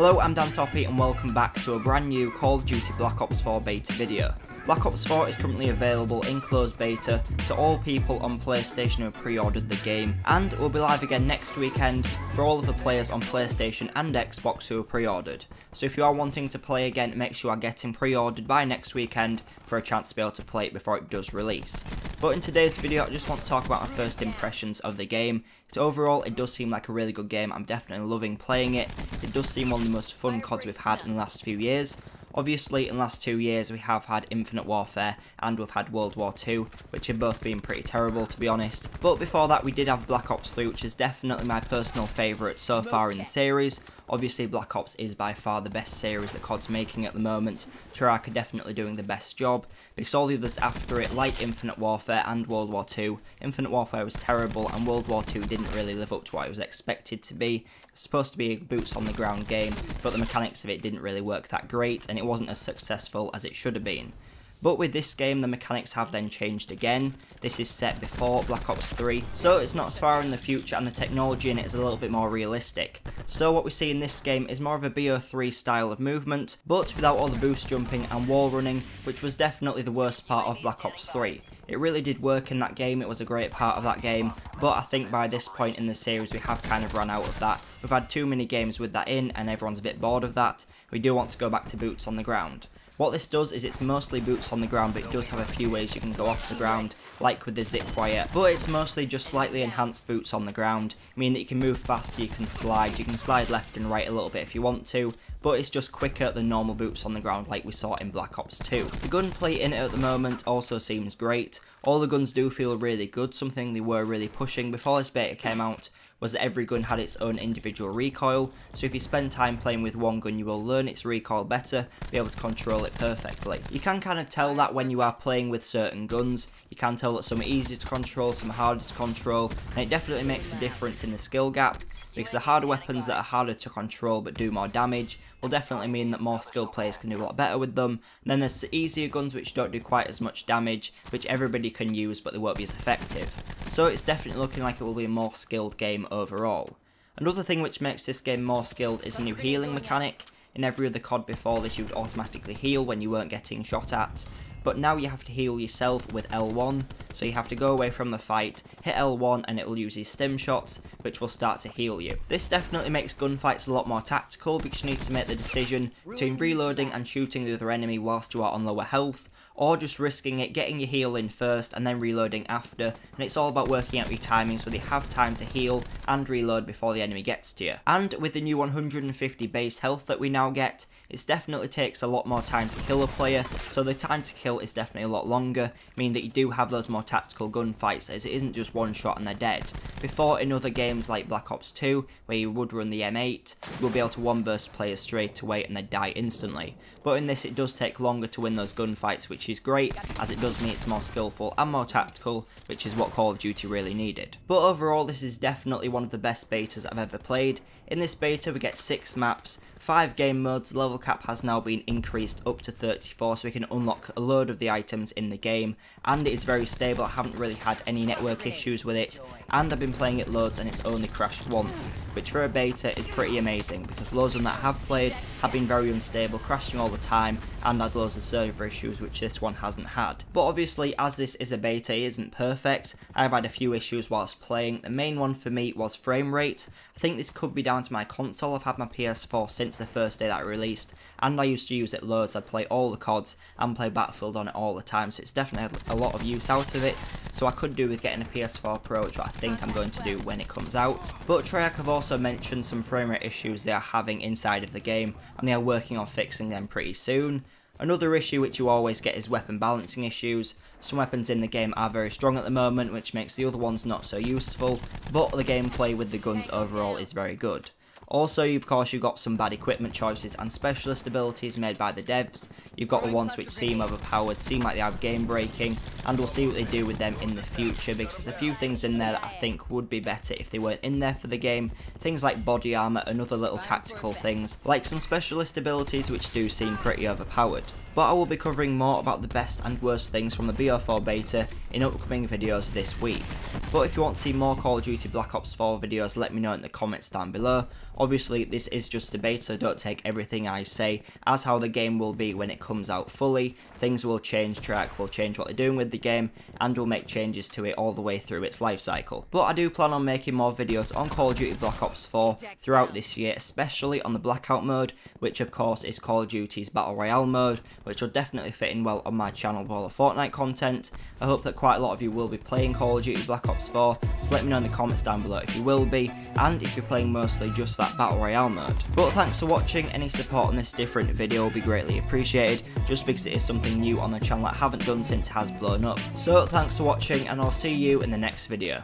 Hello, I'm Dan Toppy and welcome back to a brand new Call of Duty Black Ops 4 beta video. Black Ops 4 is currently available in closed beta to all people on PlayStation who pre-ordered the game, and will be live again next weekend for all of the players on PlayStation and Xbox who have pre-ordered. So if you are wanting to play again, make sure you are getting pre-ordered by next weekend for a chance to be able to play it before it does release. But in today's video, I just want to talk about my first impressions of the game. So overall, it does seem like a really good game. I'm definitely loving playing it. It does seem one of the most fun CODs we've had in the last few years. Obviously, in the last 2 years, we have had Infinite Warfare and we've had World War 2, which have both been pretty terrible, to be honest. But before that, we did have Black Ops 3, which is definitely my personal favourite so far in the series. Obviously, Black Ops is by far the best series that COD's making at the moment. Treyarch are definitely doing the best job, because all the others after it, like Infinite Warfare and World War 2, Infinite Warfare was terrible and World War 2 didn't really live up to what it was expected to be. It was supposed to be a boots on the ground game, but the mechanics of it didn't really work that great, and it wasn't as successful as it should have been. But with this game, the mechanics have then changed again. This is set before Black Ops 3, so it's not as far in the future, and the technology in it is a little bit more realistic. So what we see in this game is more of a BO4 style of movement, but without all the boost jumping and wall running, which was definitely the worst part of Black Ops 3. It really did work in that game, it was a great part of that game, but I think by this point in the series we have kind of run out of that. We've had too many games with that in, and everyone's a bit bored of that. We do want to go back to boots on the ground. What this does is it's mostly boots on the ground, but it does have a few ways you can go off the ground, like with the zip wire, but it's mostly just slightly enhanced boots on the ground, meaning that you can move faster, you can slide left and right a little bit if you want to, but it's just quicker than normal boots on the ground like we saw in Black Ops 2. The gunplay in it at the moment also seems great. All the guns do feel really good. Something they were really pushing before this beta came out was that every gun had its own individual recoil, so if you spend time playing with one gun you will learn its recoil better, be able to control it perfectly. You can kind of tell that when you are playing with certain guns. You can tell that some are easier to control, some are harder to control, and it definitely makes a difference in the skill gap, because the harder weapons that are harder to control but do more damage will definitely mean that more skilled players can do a lot better with them. And then there's the easier guns which don't do quite as much damage, which everybody can use but they won't be as effective. So it's definitely looking like it will be a more skilled game overall. Another thing which makes this game more skilled is a new healing mechanic. In every other COD before this you would automatically heal when you weren't getting shot at, but now you have to heal yourself with L1, so you have to go away from the fight, hit L1 and it will use his stim shots, which will start to heal you. This definitely makes gunfights a lot more tactical, because you need to make the decision between reloading and shooting the other enemy whilst you are on lower health, or just risking it, getting your heal in first and then reloading after, and it's all about working out your timings so that you have time to heal and reload before the enemy gets to you. And with the new 150 base health that we now get, it definitely takes a lot more time to kill a player, so the time to kill is definitely a lot longer, meaning that you do have those more tactical gunfights, as it isn't just one shot and they're dead. Before, in other games like Black Ops 2, where you would run the M8, you will be able to one-burst players straight away and they'd die instantly. But in this it does take longer to win those gunfights, which is great, as it does mean it's more skillful and more tactical, which is what Call of Duty really needed. But overall, this is definitely one of the best betas I've ever played. In this beta we get 6 maps, 5 game modes. The level cap has now been increased up to 34, so we can unlock a load of the items in the game, and it is very stable. I haven't really had any network issues with it, and I've been playing it loads and it's only crashed once, which for a beta is pretty amazing, because loads of them that I have played have been very unstable, crashing all the time, and had loads of server issues, which this one hasn't had. But obviously, as this is a beta, it isn't perfect. I've had a few issues whilst playing. The main one for me was frame rate. I think this could be down to my console. I've had my PS4 since the first day that it released, and I used to use it loads. I'd play all the CODs and play Battlefield on it all the time, so it's definitely had a lot of use out of it. So I could do with getting a PS4 Pro, which I think I'm going to do when it comes out. But Treyarch have also mentioned some frame rate issues they are having inside of the game, and they are working on fixing them pretty soon. Another issue which you always get is weapon balancing issues. Some weapons in the game are very strong at the moment, which makes the other ones not so useful, but the gameplay with the guns overall is very good. Also, of course, you've got some bad equipment choices and specialist abilities made by the devs. You've got the ones which seem overpowered, seem like they have game breaking, and we'll see what they do with them in the future, because there's a few things in there that I think would be better if they weren't in there for the game. Things like body armor and other little tactical things, like some specialist abilities which do seem pretty overpowered. But I will be covering more about the best and worst things from the BO4 beta in upcoming videos this week. But if you want to see more Call of Duty Black Ops 4 videos, let me know in the comments down below. Obviously this is just a beta, so don't take everything I say as how the game will be when it comes out fully. Things will change, Treyarch will change what they're doing with the game, and will make changes to it all the way through its life cycle. But I do plan on making more videos on Call of Duty Black Ops 4 throughout this year, especially on the Blackout mode, which of course is Call of Duty's Battle Royale mode, which will definitely fit in well on my channel with all the Fortnite content. I hope that quite a lot of you will be playing Call of Duty Black Ops 4, so let me know in the comments down below if you will be, and if you're playing mostly just that Battle Royale mode. But thanks for watching. Any support on this different video will be greatly appreciated, just because it is something new on the channel that I haven't done since it has blown up. So thanks for watching, and I'll see you in the next video.